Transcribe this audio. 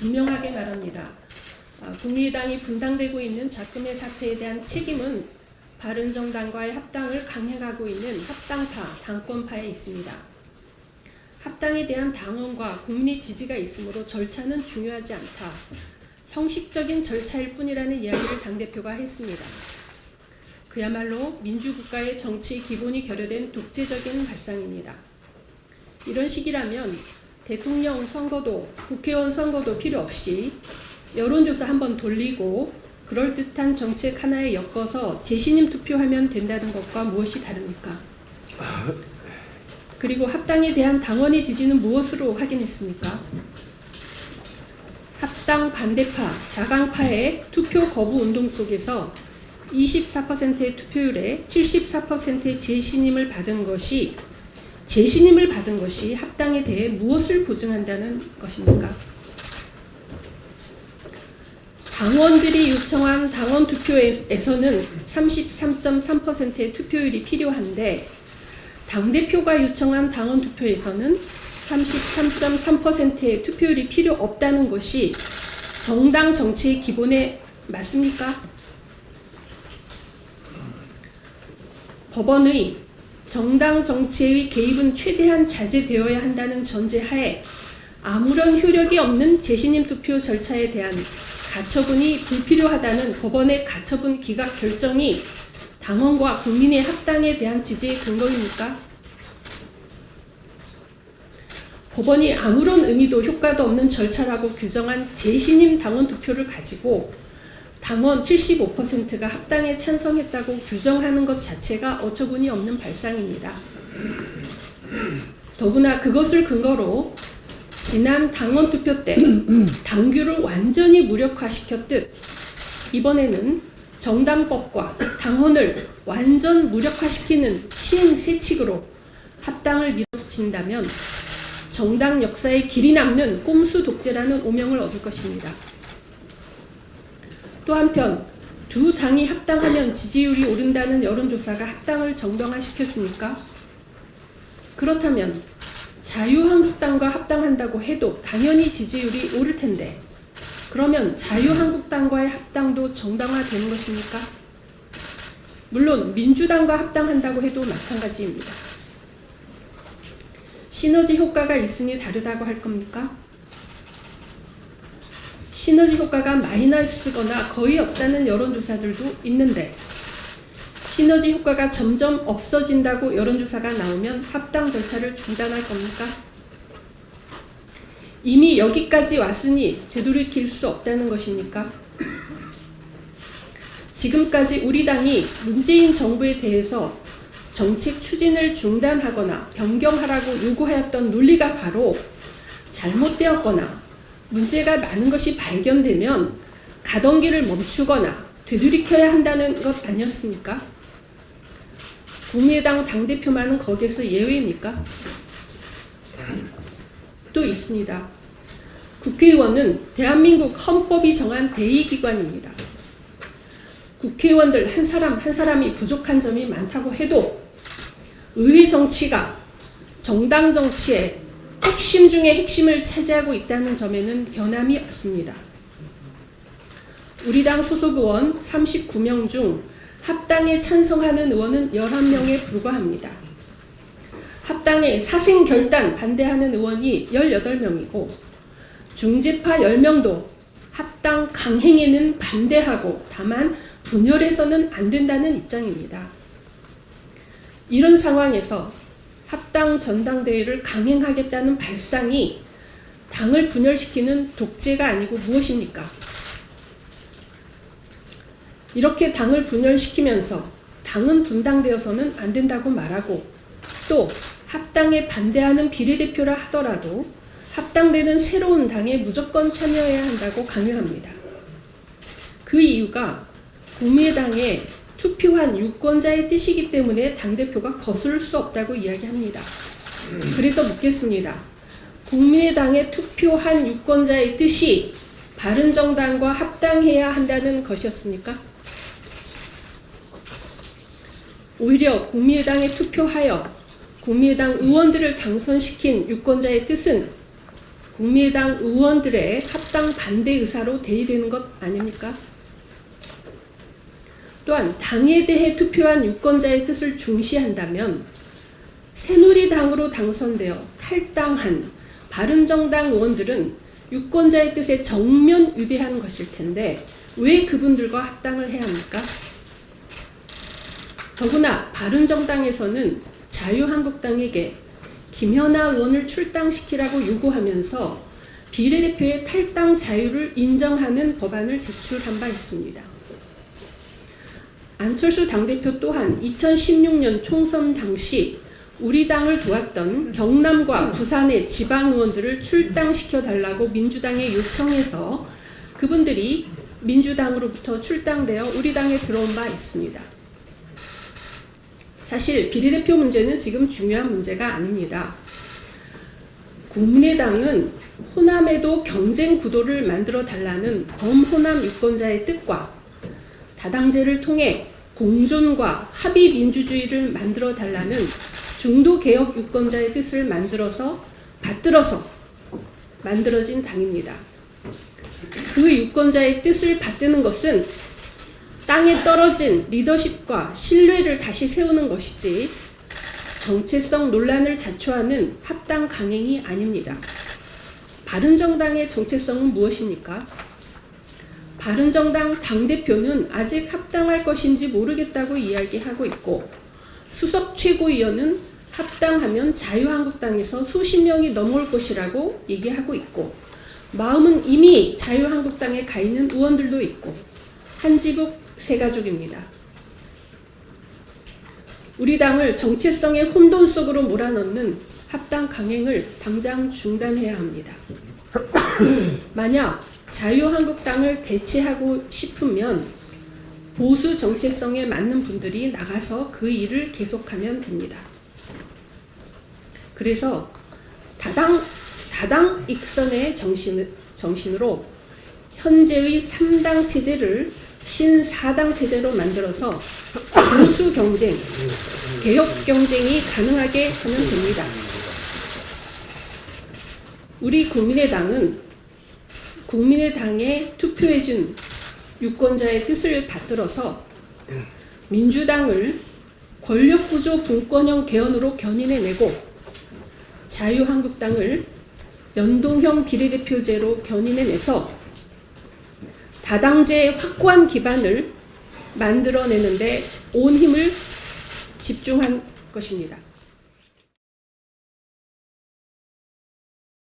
분명하게 말합니다. 국민의당이 분당되고 있는 작금의 사태에 대한 책임은 바른정당과의 합당을 강행하고 있는 합당파, 당권파에 있습니다. 합당에 대한 당원과 국민의 지지가 있으므로 절차는 중요하지 않다. 형식적인 절차일 뿐이라는 이야기를 당대표가 했습니다. 그야말로 민주국가의 정치의 기본이 결여된 독재적인 발상입니다. 이런 식이라면 대통령 선거도 국회의원 선거도 필요 없이 여론조사 한번 돌리고 그럴듯한 정책 하나에 엮어서 재신임 투표하면 된다는 것과 무엇이 다릅니까? 그리고 합당에 대한 당원의 지지는 무엇으로 확인했습니까? 합당 반대파, 자강파의 투표 거부 운동 속에서 24%의 투표율에 74%의 재신임을 받은 것이 합당에 대해 무엇을 보증한다는 것입니까? 당원들이 요청한 당원 투표에서는 33.3%의 투표율이 필요한데 당대표가 요청한 당원 투표에서는 33.3%의 투표율이 필요 없다는 것이 정당 정치의 기본에 맞습니까? 법원의 정당 정치의 개입은 최대한 자제되어야 한다는 전제하에 아무런 효력이 없는 재신임 투표 절차에 대한 가처분이 불필요하다는 법원의 가처분 기각 결정이 당원과 국민의 합당에 대한 지지의 근거입니까? 법원이 아무런 의미도 효과도 없는 절차라고 규정한 재신임 당원 투표를 가지고 당원 75%가 합당에 찬성했다고 규정하는 것 자체가 어처구니 없는 발상입니다. 더구나 그것을 근거로 지난 당원 투표 때 당규를 완전히 무력화시켰듯 이번에는 정당법과 당원을 완전 무력화시키는 시행세칙으로 합당을 밀어붙인다면 정당 역사에 길이 남는 꼼수 독재라는 오명을 얻을 것입니다. 또 한편 두 당이 합당하면 지지율이 오른다는 여론조사가 합당을 정당화시켜줍니까? 그렇다면 자유한국당과 합당한다고 해도 당연히 지지율이 오를 텐데 그러면 자유한국당과의 합당도 정당화되는 것입니까? 물론 민주당과 합당한다고 해도 마찬가지입니다. 시너지 효과가 있으니 다르다고 할 겁니까? 시너지 효과가 마이너스거나 거의 없다는 여론조사들도 있는데 시너지 효과가 점점 없어진다고 여론조사가 나오면 합당 절차를 중단할 겁니까? 이미 여기까지 왔으니 되돌이킬 수 없다는 것입니까? 지금까지 우리 당이 문재인 정부에 대해서 정책 추진을 중단하거나 변경하라고 요구하였던 논리가 바로 잘못되었거나 문제가 많은 것이 발견되면 가던 길을 멈추거나 되돌이켜야 한다는 것 아니었습니까? 국민의당 당대표만은 거기에서 예외입니까? 또 있습니다. 국회의원은 대한민국 헌법이 정한 대의기관입니다. 국회의원들 한 사람 한 사람이 부족한 점이 많다고 해도 의회 정치가 정당 정치의 핵심 중에 핵심을 차지하고 있다는 점에는 변함이 없습니다. 우리 당 소속 의원 39명 중 합당에 찬성하는 의원은 11명에 불과합니다. 합당에 사생결단 반대하는 의원이 18명이고 중재파 10명도 합당 강행에는 반대하고 다만 분열해서는 안 된다는 입장입니다. 이런 상황에서 합당 전당대회를 강행하겠다는 발상이 당을 분열시키는 독재가 아니고 무엇입니까? 이렇게 당을 분열시키면서 당은 분당되어서는 안 된다고 말하고 또 합당에 반대하는 비례대표라 하더라도 합당되는 새로운 당에 무조건 참여해야 한다고 강요합니다. 그 이유가 국민의당에 투표한 유권자의 뜻이기 때문에 당대표가 거스를 수 없다고 이야기합니다. 그래서 묻겠습니다. 국민의당에 투표한 유권자의 뜻이 바른정당과 합당해야 한다는 것이었습니까? 오히려 국민의당에 투표하여 국민의당 의원들을 당선시킨 유권자의 뜻은 국민의당 의원들의 합당 반대 의사로 대의되는 것 아닙니까? 또한 당에 대해 투표한 유권자의 뜻을 중시한다면 새누리당으로 당선되어 탈당한 바른정당 의원들은 유권자의 뜻에 정면 위배한 것일 텐데 왜 그분들과 합당을 해야 합니까? 더구나 바른정당에서는 자유한국당에게 김연아 의원을 출당시키라고 요구하면서 비례대표의 탈당 자유를 인정하는 법안을 제출한 바 있습니다. 안철수 당대표 또한 2016년 총선 당시 우리 당을 도왔던 경남과 부산의 지방 의원들을 출당시켜 달라고 민주당에 요청해서 그분들이 민주당으로부터 출당되어 우리 당에 들어온 바 있습니다. 사실 비례대표 문제는 지금 중요한 문제가 아닙니다. 국민의당은 호남에도 경쟁 구도를 만들어 달라는 범호남 유권자의 뜻과 다당제를 통해 공존과 합의 민주주의를 만들어 달라는 중도개혁 유권자의 뜻을 받들어서 만들어진 당입니다. 그 유권자의 뜻을 받드는 것은 땅에 떨어진 리더십과 신뢰를 다시 세우는 것이지 정체성 논란을 자초하는 합당 강행이 아닙니다. 바른정당의 정체성은 무엇입니까? 바른정당 당대표는 아직 합당할 것인지 모르겠다고 이야기하고 있고 수석 최고위원은 합당하면 자유한국당에서 수십 명이 넘어올 것이라고 얘기하고 있고 마음은 이미 자유한국당에 가 있는 의원들도 있고 한지북 세 가족입니다. 우리 당을 정체성의 혼돈 속으로 몰아넣는 합당 강행을 당장 중단해야 합니다. 만약 자유한국당을 대체하고 싶으면 보수 정체성에 맞는 분들이 나가서 그 일을 계속하면 됩니다. 그래서 다당 익선의 정신으로 현재의 3당 체제를 신4당 체제로 만들어서 보수 경쟁, 개혁 경쟁이 가능하게 하면 됩니다. 우리 국민의당은 국민의당에 투표해준 유권자의 뜻을 받들어서 민주당을 권력구조 분권형 개헌으로 견인해내고 자유한국당을 연동형 비례대표제로 견인해내서 다당제의 확고한 기반을 만들어내는데 온 힘을 집중한 것입니다.